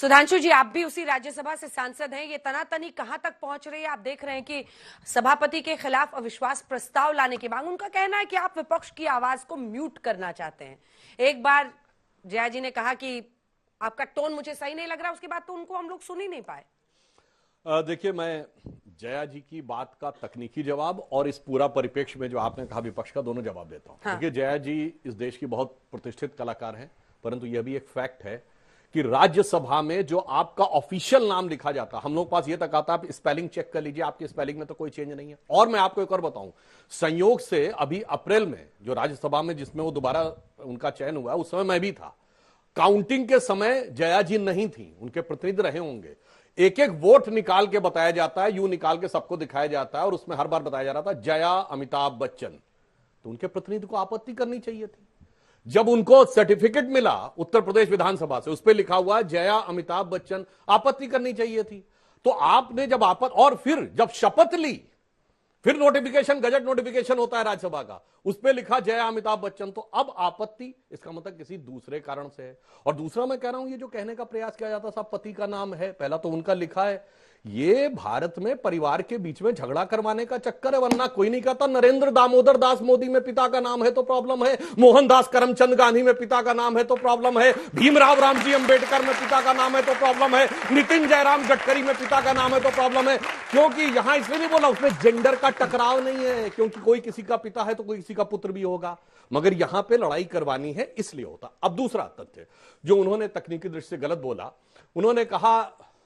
सुधांशु जी, आप भी उसी राज्यसभा से सांसद हैं। ये तनातनी कहां तक पहुंच रही है? आप देख रहे हैं कि सभापति के खिलाफ अविश्वास प्रस्ताव लाने की मांग, उनका कहना है कि आप विपक्ष की आवाज को म्यूट करना चाहते हैं। एक बार जया जी ने कहा कि आपका टोन मुझे सही नहीं लग रहा, उसके बाद तो उनको हम लोग सुन ही नहीं पाए। देखिए, मैं जया जी की बात का तकनीकी जवाब और इस पूरा परिप्रेक्ष्य में जो आपने कहा विपक्ष का, दोनों जवाब देता हूं। हाँ। देखिए, जया जी इस देश की बहुत प्रतिष्ठित कलाकार हैं, परंतु यह भी एक फैक्ट है कि राज्यसभा में जो आपका ऑफिशियल नाम लिखा जाता, हम लोग पास ये तक आता, आप स्पेलिंग चेक कर लीजिए, आपकी स्पेलिंग में तो कोई चेंज नहीं है। और मैं आपको एक और बताऊं, संयोग से अभी अप्रैल में जो राज्यसभा में जिसमें वो दोबारा उनका चयन हुआ, उस समय मैं भी था। काउंटिंग के समय जया जी नहीं थी, उनके प्रतिनिधि रहे होंगे। एक एक वोट निकाल के बताया जाता है, यूं निकाल के सबको दिखाया जाता है, और उसमें हर बार बताया जा रहा था जया अमिताभ बच्चन। तो उनके प्रतिनिधि को आपत्ति करनी चाहिए थी। जब उनको सर्टिफिकेट मिला उत्तर प्रदेश विधानसभा से, उस पर लिखा हुआ जया अमिताभ बच्चन, आपत्ति करनी चाहिए थी। तो आपने जब और फिर जब शपथ ली, फिर नोटिफिकेशन, गजट नोटिफिकेशन होता है राज्यसभा का, उस पर लिखा जया अमिताभ बच्चन, तो अब आपत्ति, इसका मतलब किसी दूसरे कारण से है। और दूसरा मैं कह रहा हूं, ये जो कहने का प्रयास किया जाता साहब पति का नाम है, पहला तो उनका लिखा है, ये भारत में परिवार के बीच में झगड़ा करवाने का चक्कर है, वरना कोई नहीं कहता नरेंद्र दामोदर दास मोदी में पिता का नाम है तो प्रॉब्लम है, मोहनदास करमचंद गांधी में पिता का नाम है तो प्रॉब्लम है, भीमराव रामजी अंबेडकर में पिता का नाम है तो प्रॉब्लम है, नितिन जयराम गडकरी में पिता का नाम है तो प्रॉब्लम है। क्योंकि यहां इसलिए नहीं बोला, उसमें जेंडर का टकराव नहीं है, क्योंकि कोई किसी का पिता है तो कोई किसी का पुत्र भी होगा, मगर यहां पे लड़ाई करवानी है इसलिए होता। अब दूसरा तथ्य जो उन्होंने तकनीकी दृष्टि से गलत बोला, उन्होंने कहा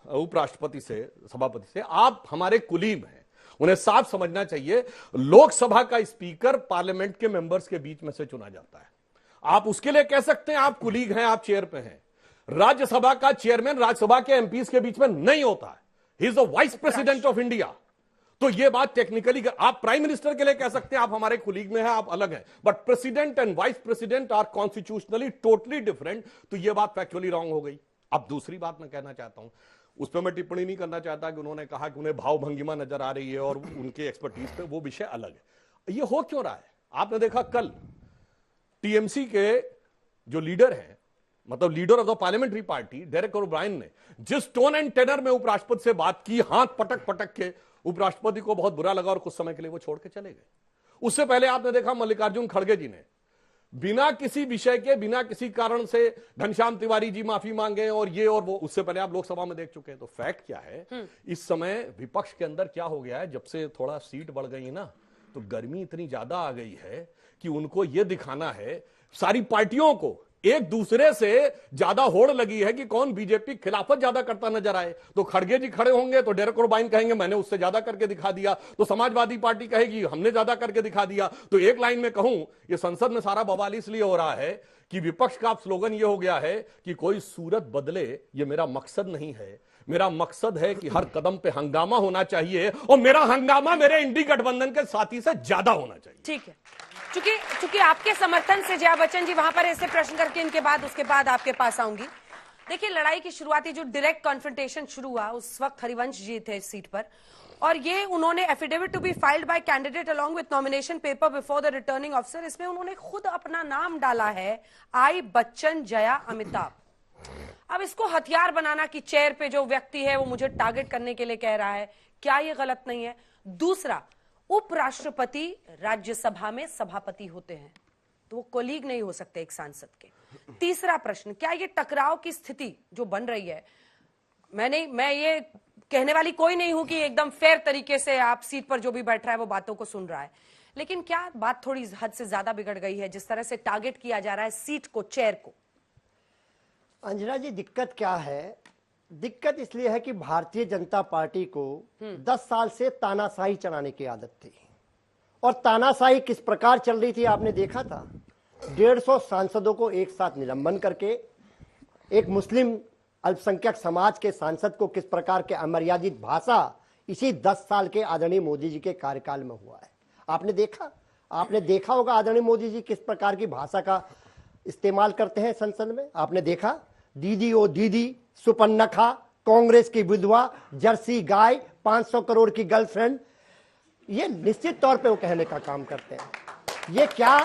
उपराष्ट्रपति से, सभापति से, आप हमारे कुलीग हैं। उन्हें साफ समझना चाहिए, लोकसभा का स्पीकर पार्लियामेंट के मेंबर्स के बीच में से चुना जाता है। आप उसके लिए कह सकते हैं आप कुलीग हैं, आप चेयर पे हैं। राज्यसभा का चेयरमैन राज्यसभा के एमपीज के बीच में नहीं होता है, he is the vice president of India. तो यह बात टेक्निकली, आप प्राइम मिनिस्टर के लिए कह सकते हैं आप हमारे कुलीग में हैं, आप अलग हैं, but president and vice president are constitutionally totally different. तो यह बात फैक्चुअली रॉन्ग हो गई। अब दूसरी बात मैं कहना चाहता हूं, उस पर मैं टिप्पणी नहीं करना चाहता कि उन्होंने कहा कि उन्हें भाव भंगिमा नजर आ रही है और उनके एक्सपर्टीज पे, वो विषय अलग है। ये हो क्यों रहा है? आपने देखा कल टीएमसी के जो लीडर हैं, मतलब leader of the parliamentary party Derek O'Brien ने जिस टोन एंड टेनर में उपराष्ट्रपति से बात की, हाथ पटक पटक के, उपराष्ट्रपति को बहुत बुरा लगा और कुछ समय के लिए वो छोड़ के चले गए। उससे पहले आपने देखा मल्लिकार्जुन खड़गे जी ने बिना किसी विषय के, बिना किसी कारण से घनश्याम तिवारी जी माफी मांगे और ये और वो, उससे पहले आप लोकसभा में देख चुके हैं। तो फैक्ट क्या है, इस समय विपक्ष के अंदर क्या हो गया है, जब से थोड़ा सीट बढ़ गई है ना, तो गर्मी इतनी ज्यादा आ गई है कि उनको ये दिखाना है, सारी पार्टियों को एक दूसरे से ज्यादा होड़ लगी है कि कौन बीजेपी खिलाफत ज्यादा करता नजर आए। तो खड़गे जी खड़े होंगे तो डेरेक ओब्रायन कहेंगे मैंने उससे ज्यादा करके दिखा दिया, तो समाजवादी पार्टी कहेगी हमने ज्यादा करके दिखा दिया। तो एक लाइन में कहूं, ये संसद में सारा बवाल इसलिए हो रहा है कि विपक्ष का स्लोगन ये हो गया है कि कोई सूरत बदले, ये मेरा मकसद नहीं है। मेरा मकसद है कि हर कदम पे हंगामा होना चाहिए और मेरा हंगामा मेरे इंडी गठबंधन के साथी से ज्यादा होना चाहिए। ठीक है, चूंकि आपके समर्थन से जया बच्चन जी वहां पर ऐसे प्रश्न करके इनके बाद उसके बाद आपके पास आऊंगी। देखिए, लड़ाई की शुरुआती जो डायरेक्ट कॉन्फ्रंटेशन शुरू हुआ, उस वक्त हरिवंश जी थे इस सीट पर, और ये उन्होंने affidavit to be filed by candidate along with nomination paper before the returning officer, इसमें उन्होंने खुद अपना नाम डाला है, आई बच्चन जया अमिताभ। अब इसको हथियार बनाना कि चेयर पे जो व्यक्ति है वो मुझे टारगेट करने के लिए कह रहा है, क्या ये गलत नहीं है? दूसरा, उपराष्ट्रपति राज्यसभा में सभापति होते हैं, तो वो कोलीग नहीं हो सकते एक सांसद के। तीसरा प्रश्न, क्या ये टकराव की स्थिति जो बन रही है, मैं ये कहने वाली कोई नहीं हूं कि एकदम फेयर तरीके से आप सीट पर जो भी बैठ रहा है वो बातों को सुन रहा है, लेकिन क्या बात थोड़ी हद से ज्यादा बिगड़ गई है जिस तरह से टारगेट किया जा रहा है सीट को, चेयर को? अंजना जी, दिक्कत क्या है? दिक्कत इसलिए है कि भारतीय जनता पार्टी को 10 साल से तानाशाही चलाने की आदत थी, और तानाशाही किस प्रकार चल रही थी आपने देखा था। 150 सांसदों को एक साथ निलंबन करके एक मुस्लिम अल्पसंख्यक समाज के सांसद को किस प्रकार के अमर्यादित भाषा इसी 10 साल के आदरणीय मोदी जी के कार्यकाल में हुआ है। आपने देखा होगा आदरणीय मोदी जी किस प्रकार की भाषा का इस्तेमाल करते हैं संसद में। आपने देखा, दीदी ओ दीदी, सुपन्नखा, कांग्रेस की विधवा, जर्सी गाय, 500 करोड़ की गर्लफ्रेंड, ये निश्चित तौर पे वो कहने का काम करते हैं। ये क्या,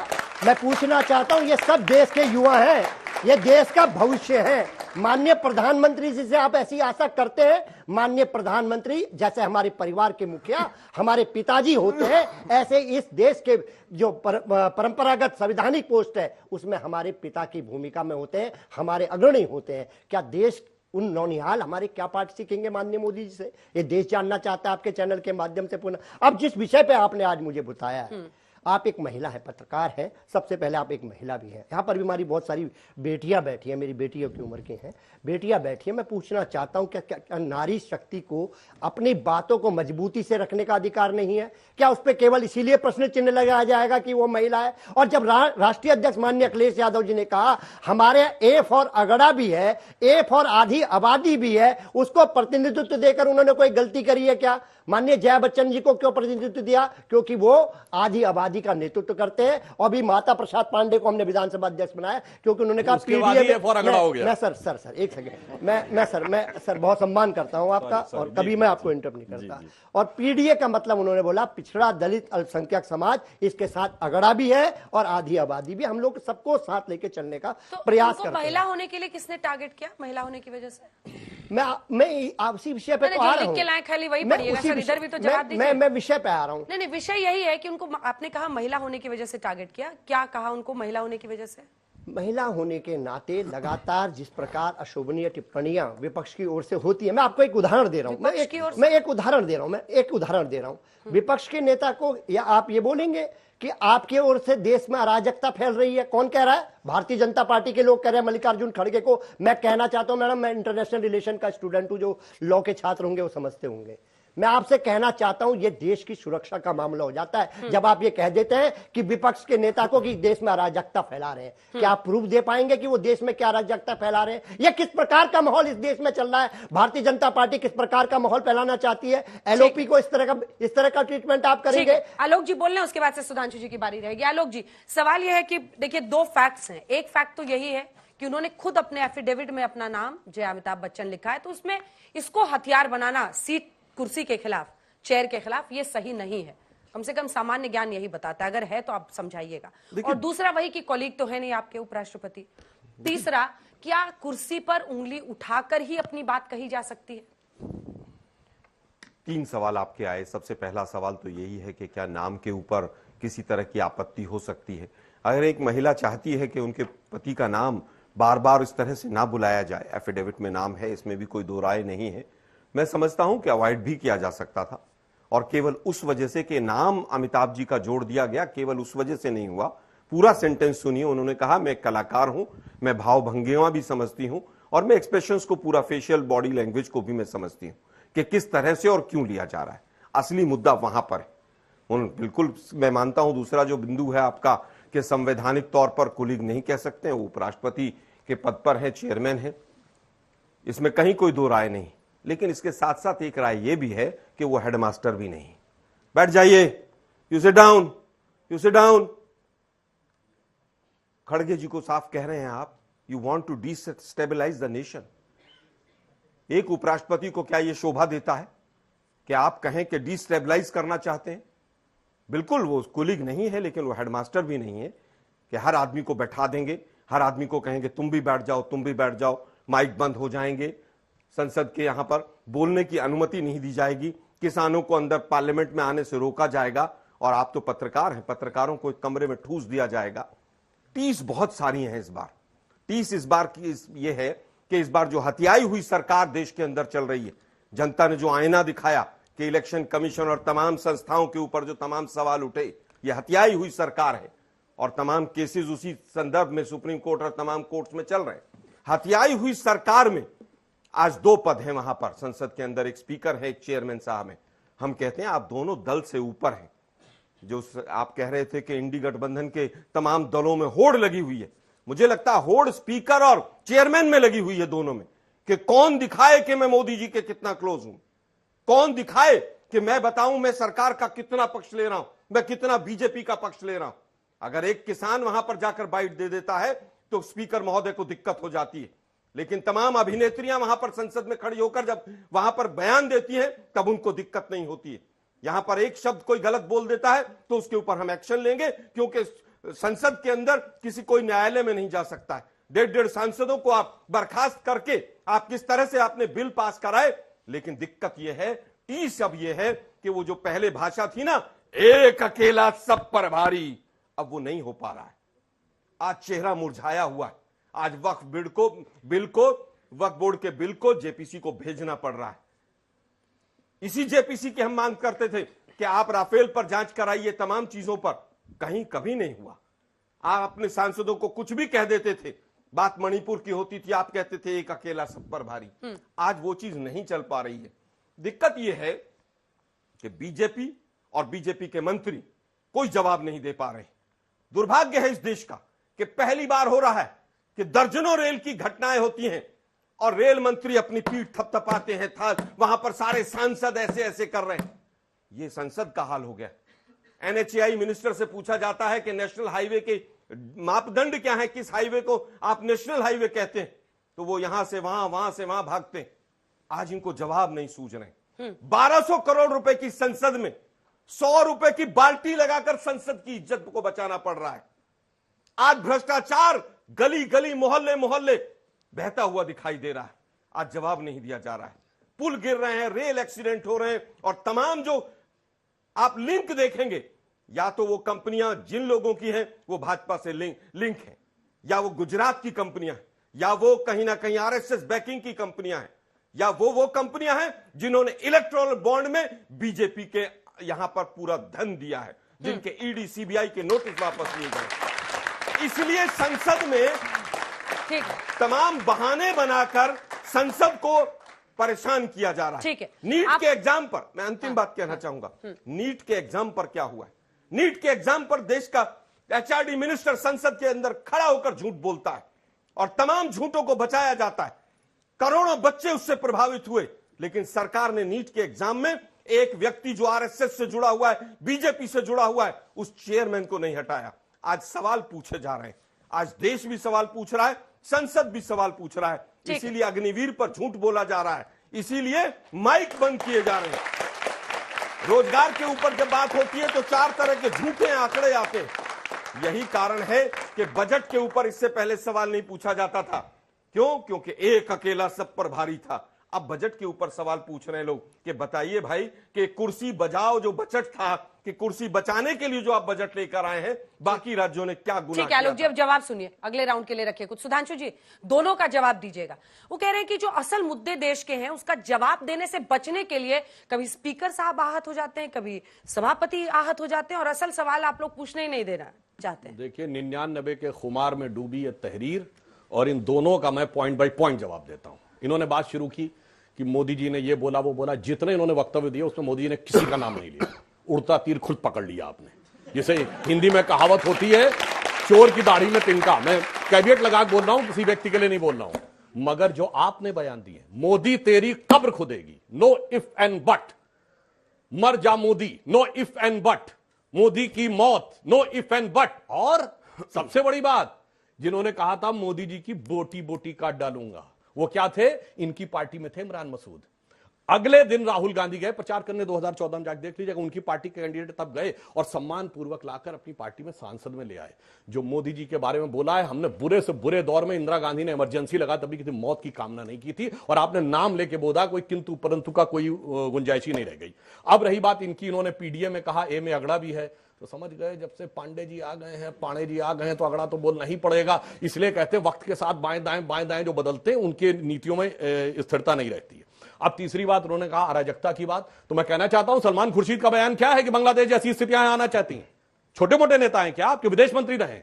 मैं पूछना चाहता हूं, ये सब देश के युवा हैं, ये देश का भविष्य है। माननीय प्रधानमंत्री जी से आप ऐसी आशा करते हैं? माननीय प्रधानमंत्री जैसे हमारे परिवार के मुखिया हमारे पिताजी होते हैं, ऐसे इस देश के जो परंपरागत संवैधानिक पोस्ट है उसमें हमारे पिता की भूमिका में होते हैं, हमारे अग्रणी होते हैं। क्या देश उन नौनिहाल हमारे क्या पाठ सीखेंगे माननीय मोदी जी से? ये देश जानना चाहता है आपके चैनल के माध्यम से पुनः। अब जिस विषय पे आपने आज मुझे बताया है, आप एक महिला है, पत्रकार है, सबसे पहले आप एक महिला भी हैं। यहाँ पर भी हमारी बहुत सारी बेटियां बैठी हैं, मेरी बेटियों की उम्र की हैं, बेटियां बैठी हैं। मैं पूछना चाहता हूं क्या नारी शक्ति को अपनी बातों को मजबूती से रखने का अधिकार नहीं है? क्या उस पर केवल इसीलिए प्रश्न चिन्ह लगाया जाएगा कि वो महिला है? और जब राष्ट्रीय अध्यक्ष माननीय अखिलेश यादव जी ने कहा हमारे ए फॉर अगड़ा भी है, ए फॉर आधी आबादी भी है, उसको प्रतिनिधित्व देकर उन्होंने कोई गलती करी है क्या? माननीय जया बच्चन जी को क्यों प्रतिनिधित्व दिया? क्योंकि वो आधी आबादी का नेतृत्व करते हैं। और भी माता प्रसाद पांडे को हमने विधानसभा अध्यक्ष बनाया क्योंकि उन्होंने कहा पीडीए में सर एक सेकंड, मैं सर बहुत सम्मान करता हूं आपका और कभी मैं आपको इंटरप्ट नहीं करता। और पीडीए का मतलब उन्होंने बोला पिछड़ा दलित अल्पसंख्यक समाज, इसके साथ अगड़ा भी है और आधी आबादी भी। हम लोग सबको साथ लेके चलने का प्रयास करते हैं। महिला होने के लिए किसने टारगेट किया? महिला होने की वजह से मैं आपसी विषय पे तो आ रहा हूं, इधर भी तो जवाब दीजिए। मैं विषय पे आ रहा हूं। नहीं, विषय यही है कि उनको आपने कहा महिला होने की वजह से टारगेट किया, क्या कहा उनको महिला होने की वजह से? महिला होने के नाते लगातार जिस प्रकार अशोभनीय टिप्पणियां विपक्ष की ओर से होती है, मैं आपको एक उदाहरण दे रहा हूं, मैं एक उदाहरण दे रहा हूं। विपक्ष के नेता को या आप ये बोलेंगे कि आपके ओर से देश में अराजकता फैल रही है? कौन कह रहा है? भारतीय जनता पार्टी के लोग कह रहे हैं। मल्लिकार्जुन खड़गे को मैं कहना चाहता हूं, मैडम मैं इंटरनेशनल रिलेशन का स्टूडेंट हूं, जो लॉ के छात्र होंगे वो समझते होंगे। मैं आपसे कहना चाहता हूं ये देश की सुरक्षा का मामला हो जाता है जब आप ये कह देते हैं कि विपक्ष के नेता को कि देश में अराजकता फैला रहे हैं। क्या आप प्रूफ दे पाएंगे कि वो देश में क्या अराजकता फैला रहे हैं? या किस प्रकार का माहौल इस देश में चल रहा है? भारतीय जनता पार्टी किस प्रकार का माहौल फैलाना चाहती है? एलओपी को इस तरह का ट्रीटमेंट आप करेंगे? आलोक जी बोल रहे हैं, उसके बाद से सुधांशु जी की बारी रहेगी। आलोक जी, सवाल यह है कि देखिए दो फैक्ट्स हैं। एक फैक्ट तो यही है कि उन्होंने खुद अपने एफिडेविट में अपना नाम जय अमिताभ बच्चन लिखा है, तो उसमें इसको हथियार बनाना सीट कुर्सी के खिलाफ, चेयर के खिलाफ, ये सही नहीं है। कम से कम सामान्य ज्ञान यही बताता है, अगर है तो आप समझाइएगा। और दूसरा वही कि कॉलीग तो है नहीं आपके उपराष्ट्रपति। तीसरा, क्या कुर्सी पर उंगली उठाकर ही अपनी बात कही जा सकती है? 3 सवाल आपके आए। सबसे पहला सवाल तो यही है कि क्या नाम के ऊपर किसी तरह की आपत्ति हो सकती है? अगर एक महिला चाहती है कि उनके पति का नाम बार बार इस तरह से ना बुलाया जाए, एफिडेविट में नाम है, इसमें भी कोई दो राय नहीं है, मैं समझता हूं कि अवॉइड भी किया जा सकता था। और केवल उस वजह से कि नाम अमिताभ जी का जोड़ दिया गया, केवल उस वजह से नहीं हुआ। पूरा सेंटेंस सुनिए। उन्होंने कहा मैं कलाकार हूं, मैं भाव भंगिमा भी समझती हूं और मैं एक्सप्रेशंस को, पूरा फेशियल बॉडी लैंग्वेज को भी मैं समझती हूं कि किस तरह से और क्यों लिया जा रहा है। असली मुद्दा वहां पर है। बिल्कुल मैं मानता हूं। दूसरा जो बिंदु है आपका कि संवैधानिक तौर पर कुलीग नहीं कह सकते, वो उपराष्ट्रपति के पद पर है, चेयरमैन है, इसमें कहीं कोई दो राय नहीं। लेकिन इसके साथ साथ एक राय यह भी है कि वो हेडमास्टर भी नहीं। बैठ जाइए, you sit down, you sit down. खड़गे जी को साफ कह रहे हैं आप, you want to destabilise the nation. एक उपराष्ट्रपति को क्या यह शोभा देता है कि आप कहें कि डिस्टेबलाइज करना चाहते हैं? बिल्कुल वो कुलीग नहीं है, लेकिन वो हेडमास्टर भी नहीं है कि हर आदमी को बैठा देंगे, हर आदमी को कहेंगे तुम भी बैठ जाओ, तुम भी बैठ जाओ, माइक बंद हो जाएंगे, संसद के यहां पर बोलने की अनुमति नहीं दी जाएगी, किसानों को अंदर पार्लियामेंट में आने से रोका जाएगा, और आप तो पत्रकार हैं, पत्रकारों को एक कमरे में ठूस दिया जाएगा। टीस बहुत सारी हैं इस बार। टीस इस बार की यह है कि इस बार जो हथियाई हुई सरकार देश के अंदर चल रही है, जनता ने जो आईना दिखाया कि इलेक्शन कमीशन और तमाम संस्थाओं के ऊपर जो तमाम सवाल उठे, यह हथियाई हुई सरकार है और तमाम केसेस उसी संदर्भ में सुप्रीम कोर्ट और तमाम कोर्ट्स में चल रहे हैं। हथियाई हुई सरकार में आज 2 पद हैं वहां पर संसद के अंदर, एक स्पीकर है, एक चेयरमैन साहब है। हम कहते हैं आप दोनों दल से ऊपर हैं। जो आप कह रहे थे कि इंडी गठबंधन के तमाम दलों में होड़ लगी हुई है, मुझे लगता है होड़ स्पीकर और चेयरमैन में लगी हुई है, दोनों में, कि कौन दिखाए कि मैं मोदी जी के कितना क्लोज हूं, कौन दिखाए कि मैं बताऊं मैं सरकार का कितना पक्ष ले रहा हूं, मैं कितना बीजेपी का पक्ष ले रहा हूं। अगर एक किसान वहां पर जाकर बाइट दे देता है तो स्पीकर महोदय को दिक्कत हो जाती है, लेकिन तमाम अभिनेत्रियां वहां पर संसद में खड़ी होकर जब वहां पर बयान देती हैं तब उनको दिक्कत नहीं होती है। यहां पर एक शब्द कोई गलत बोल देता है तो उसके ऊपर हम एक्शन लेंगे, क्योंकि संसद के अंदर किसी कोई न्यायालय में नहीं जा सकता है। 1.5 सांसदों को आप बर्खास्त करके आप किस तरह से आपने बिल पास कराए। लेकिन दिक्कत यह है, टीस अब यह है कि वो जो पहले भाषा थी ना, एक अकेला सब पर भारी, अब वो नहीं हो पा रहा है। आज चेहरा मुरझाया हुआ है। आज वक्फ बोर्ड के बिल को जेपीसी को भेजना पड़ रहा है। इसी जेपीसी की हम मांग करते थे कि आप राफेल पर जांच कराइए, तमाम चीजों पर, कहीं कभी नहीं हुआ। आप अपने सांसदों को कुछ भी कह देते थे। बात मणिपुर की होती थी, आप कहते थे एक अकेला सब पर भारी। आज वो चीज नहीं चल पा रही है। दिक्कत यह है कि बीजेपी और बीजेपी के मंत्री कोई जवाब नहीं दे पा रहे। दुर्भाग्य है इस देश का कि पहली बार हो रहा है कि दर्जनों रेल की घटनाएं होती हैं और रेल मंत्री अपनी पीठ थपथपाते हैं, वहां पर सारे सांसद ऐसे ऐसे कर रहे हैं। ये संसद का हाल हो गया। एनएचएआई मिनिस्टर से पूछा जाता है कि नेशनल हाईवे के मापदंड क्या है, किस हाईवे को आप नेशनल हाईवे कहते हैं, तो वो यहां से वहां से वहां भागते हैं। आज इनको जवाब नहीं सूझ रहे। 1200 करोड़ रुपए की संसद में 100 रुपए की बाल्टी लगाकर संसद की इज्जत को बचाना पड़ रहा है। आज भ्रष्टाचार गली गली मोहल्ले मोहल्ले बहता हुआ दिखाई दे रहा है। आज जवाब नहीं दिया जा रहा है। पुल गिर रहे हैं, रेल एक्सीडेंट हो रहे हैं, और तमाम जो आप लिंक देखेंगे, या तो वो कंपनियां जिन लोगों की हैं वो भाजपा से लिंक है, या वो गुजरात की कंपनियां हैं, या वो कहीं ना कहीं आरएसएस बैकिंग की कंपनियां हैं, या वो कंपनियां हैं जिन्होंने इलेक्टोरल बॉन्ड में बीजेपी के यहां पर पूरा धन दिया है, जिनके ईडी सीबीआई के नोटिस वापस लिए गए। इसलिए संसद में तमाम बहाने बनाकर संसद को परेशान किया जा रहा है। ठीक है, नीट के एग्जाम पर मैं अंतिम बात कहना चाहूंगा। नीट के एग्जाम पर क्या हुआ है? नीट के एग्जाम पर देश का एचआरडी मिनिस्टर संसद के अंदर खड़ा होकर झूठ बोलता है और तमाम झूठों को बचाया जाता है। करोड़ों बच्चे उससे प्रभावित हुए, लेकिन सरकार ने नीट के एग्जाम में एक व्यक्ति जो आरएसएस से जुड़ा हुआ है, बीजेपी से जुड़ा हुआ है, उस चेयरमैन को नहीं हटाया। आज सवाल पूछे जा रहे हैं। आज देश भी सवाल पूछ रहा है, संसद भी सवाल पूछ रहा है। इसीलिए अग्निवीर पर झूठ बोला जा रहा है, इसीलिए माइक बंद किए जा रहे हैं। रोजगार के ऊपर जब बात होती है तो 4 तरह के झूठे आंकड़े आते हैं। यही कारण है कि बजट के ऊपर इससे पहले सवाल नहीं पूछा जाता था। क्यों? क्योंकि एक अकेला सब पर भारी था। अब बजट के ऊपर सवाल पूछ रहे हैं लोग कि बताइए भाई कि कुर्सी बचाओ जो बजट था, कि कुर्सी बचाने के लिए जो आप बजट लेकर आए हैं, बाकी राज्यों ने क्या गुनाह किया? ठीक है आलोक जी, अब जवाब सुनिए, अगले राउंड के लिए रखिए कुछ। सुधांशु जी, दोनों का जवाब दीजिएगा। वो कह रहे हैं कि जो असल मुद्दे देश के हैं उसका जवाब देने से बचने के लिए कभी स्पीकर साहब आहत हो जाते हैं, कभी सभापति आहत हो जाते हैं, और असल सवाल आप लोग पूछने ही नहीं देना चाहते हैं। देखिए, 99 के खुमार में डूबी ये तहरीर, और इन दोनों का मैं पॉइंट बाय पॉइंट जवाब देता हूं। इन्होंने बात शुरू की कि मोदी जी ने ये बोला वो बोला। जितने इन्होंने वक्तव्य दिए उसमें मोदी जी ने किसी का नाम नहीं लिया। उड़ता तीर खुद पकड़ लिया आपने। जैसे हिंदी में कहावत होती है, चोर की दाढ़ी में तिनका। मैं कैविएट लगा बोल रहा हूं, किसी व्यक्ति के लिए नहीं बोल रहा हूं। मगर जो आपने बयान दिए, मोदी तेरी कब्र खुदेगी, नो इफ एंड बट, मर जा Modi, know if and but, Modi की मौत, नो इफ एंड बट। और सबसे बड़ी बात, जिन्होंने कहा था मोदी जी की बोटी बोटी काट डालूंगा, वो क्या थे? इनकी पार्टी में थे इमरान मसूद। अगले दिन राहुल गांधी गए प्रचार करने, 2014 में जाकर देख लीजिएगा। उनकी पार्टी के कैंडिडेट तब गए और सम्मान पूर्वक लाकर अपनी पार्टी में सांसद में ले आए। जो मोदी जी के बारे में बोला है, हमने बुरे से बुरे दौर में इंदिरा गांधी ने इमरजेंसी लगा तभी किसी मौत की कामना नहीं की थी, और आपने नाम लेके बोला, कोई किंतु परंतु का कोई गुंजाइश ही नहीं रह गई। अब रही बात इनकी, इन्होंने पीडीए में कहा ए में अगड़ा भी है, तो समझ गए जब से पांडे जी आ गए हैं, पांडे जी आ गए हैं तो अगड़ा तो बोलना ही पड़ेगा। इसलिए कहते हैं वक्त के साथ बाएं दाएं जो बदलते हैं उनके नीतियों में स्थिरता नहीं रहती है। अब तीसरी बात उन्होंने कहा अराजकता की बात, तो मैं कहना चाहता हूं सलमान खुर्शीद का बयान क्या है कि बांग्लादेश जैसी स्थितियां आना चाहती हैं। छोटे मोटे नेता हैं क्या? आपके विदेश मंत्री रहे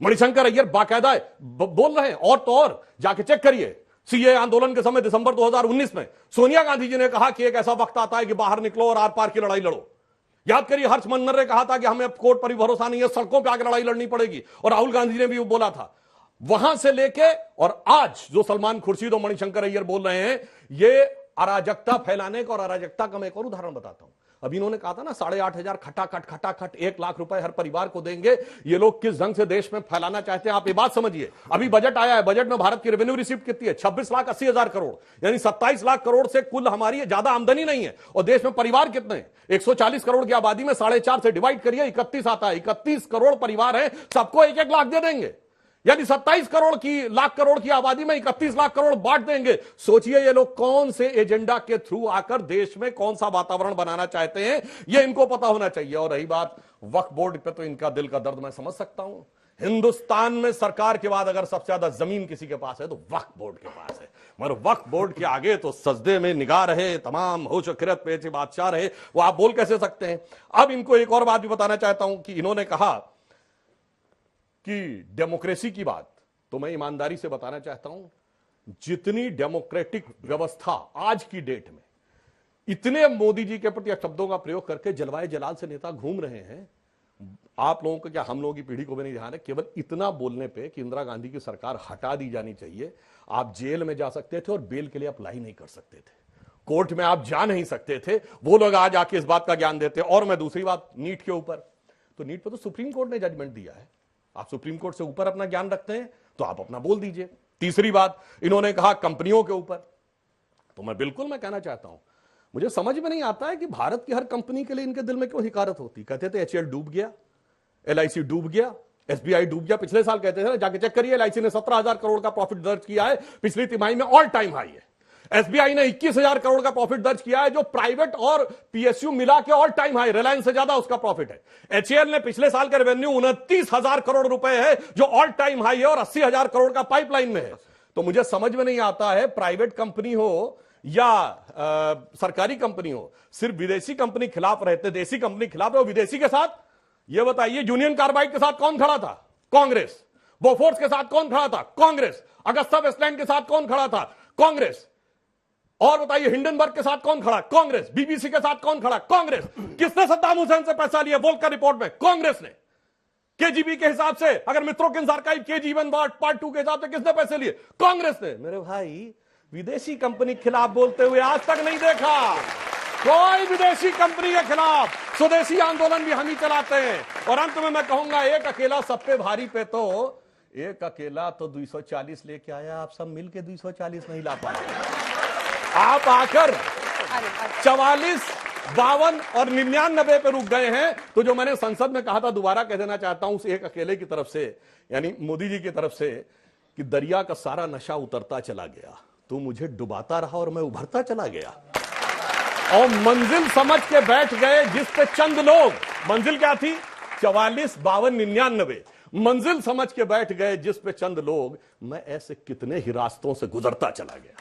मणिशंकर अय्यर बाकायदा बोल रहे हैं, और तो और जाके चेक करिए, सीए आंदोलन के समय दिसंबर 2019 में सोनिया गांधी जी ने कहा कि एक ऐसा वक्त आता है कि बाहर निकलो और आर पार की लड़ाई लड़ो। याद करिए, हर्ष मंदर ने कहा था कि हमें कोर्ट पर भी भरोसा नहीं है, सड़कों पर आकर लड़ाई लड़नी पड़ेगी, और राहुल गांधी ने भी बोला था। वहां से लेके और आज जो सलमान खुर्शीद और मणिशंकर अय्यर बोल रहे हैं, ये अराजकता फैलाने का, और अराजकता का मैं एक और उदाहरण बताता हूं। अभी इन्होंने कहा था ना 8,500 खटाखट 1 लाख रुपए हर परिवार को देंगे। ये लोग किस ढंग से देश में फैलाना चाहते हैं आप ये बात समझिए। अभी बजट आया है, बजट में भारत की रेवेन्यू रिसीप्ट कितनी है? 26,80,000 करोड़, यानी 27 लाख करोड़ से कुल हमारी ज्यादा आमदनी नहीं है। और देश में परिवार कितने हैं? 140 करोड़ की आबादी में 4.5 से डिवाइड करिए, 31 आता है। 31 करोड़ परिवार है, सबको 1-1 लाख दे देंगे। यानी 27 लाख करोड़ की आबादी में 31 लाख करोड़ बांट देंगे। सोचिए ये लोग कौन से एजेंडा के थ्रू आकर देश में कौन सा वातावरण बनाना चाहते हैं, ये इनको पता होना चाहिए। और रही बात वक्फ बोर्ड पे, तो इनका दिल का दर्द मैं समझ सकता हूं। हिंदुस्तान में सरकार के बाद अगर सबसे ज्यादा जमीन किसी के पास है तो वक्फ बोर्ड के पास है, मगर वक्फ बोर्ड के आगे तो सजदे में निगाह रहे, तमाम होश खिरत पे बादशाह रहे, वो आप बोल कैसे सकते हैं। अब इनको एक और बात भी बताना चाहता हूं कि इन्होंने कहा कि डेमोक्रेसी की बात, तो मैं ईमानदारी से बताना चाहता हूं, जितनी डेमोक्रेटिक व्यवस्था आज की डेट में, इतने मोदी जी के प्रति शब्दों का प्रयोग करके जलवाए जलाल से नेता घूम रहे हैं। आप लोगों को क्या, हम लोगों की पीढ़ी को भी नहीं ध्यान है, केवल इतना बोलने पे कि इंदिरा गांधी की सरकार हटा दी जानी चाहिए, आप जेल में जा सकते थे और बेल के लिए अप्लाई नहीं कर सकते थे, कोर्ट में आप जा नहीं सकते थे। वो लोग आज आके इस बात का ज्ञान देते। और मैं दूसरी बात, नीट के ऊपर, तो नीट पर तो सुप्रीम कोर्ट ने जजमेंट दिया है, आप सुप्रीम कोर्ट से ऊपर अपना ज्ञान रखते हैं तो आप अपना बोल दीजिए। तीसरी बात इन्होंने कहा कंपनियों के ऊपर, तो मैं बिल्कुल मैं कहना चाहता हूं, मुझे समझ में नहीं आता है कि भारत की हर कंपनी के लिए इनके दिल में क्यों हिकारत होती। कहते थे HCL डूब गया, LIC डूब गया, SBI डूब गया, पिछले साल कहते थे ना, जाके चेक करिए, LIC ने 17,000 करोड़ का प्रॉफिट दर्ज किया है पिछली तिमाही में, ऑल टाइम हाई है। SBI ने 21,000 करोड़ का प्रॉफिट दर्ज किया है, जो प्राइवेट और PSU मिला के ऑल टाइम हाई, रिलायंस से ज्यादा उसका प्रॉफिट है। HAL ने पिछले साल का रेवेन्यू 29,000 करोड़ रुपए है, जो ऑल टाइम हाई है, और 80,000 करोड़ का पाइपलाइन में है। तो मुझे समझ में नहीं आता है, प्राइवेट कंपनी हो या सरकारी कंपनी हो, सिर्फ विदेशी कंपनी खिलाफ रहते, देसी कंपनी खिलाफ रहे, विदेशी के साथ। ये बताइए, यूनियन कार्बाइड के साथ कौन खड़ा था? कांग्रेस। बोफोर्स के साथ कौन खड़ा था? कांग्रेस। अगस्ता वेस्टलैंड के साथ कौन खड़ा था? कांग्रेस। और बताइए, हिंडनबर्ग के साथ कौन खड़ा? कांग्रेस। BBC के साथ कौन खड़ा? कांग्रेस। किसने सद्दाम हुसैन से पैसा लिया वोल्कर रिपोर्ट में? कांग्रेस ने। KGB के हिसाब से, अगर मित्रों के आर्काइव KG1 पार्ट 2 के हिसाब से किसने पैसे लिए? कांग्रेस ने। मेरे भाई, विदेशी कंपनी के खिलाफ बोलते हुए आज तक नहीं देखा कोई विदेशी कंपनी के खिलाफ। स्वदेशी आंदोलन भी हम ही चलाते हैं। और अंत में मैं कहूंगा, एक अकेला सब पे भारी पे, तो एक अकेला तो 240 लेके आया, आप सब मिलके 240 नहीं ला पाए। आप आकर 44, 52 और 99 पे रुक गए हैं। तो जो मैंने संसद में कहा था, दोबारा कह देना चाहता हूं उस एक अकेले की तरफ से, यानी मोदी जी की तरफ से, कि दरिया का सारा नशा उतरता चला गया, तो मुझे डुबाता रहा और मैं उभरता चला गया। और मंजिल समझ के बैठ गए जिस पे चंद लोग, मंजिल क्या थी? 44, 52, 99, मंजिल समझ के बैठ गए जिस पे चंद लोग। मैं ऐसे कितने ही रास्तों से गुजरता चला गया।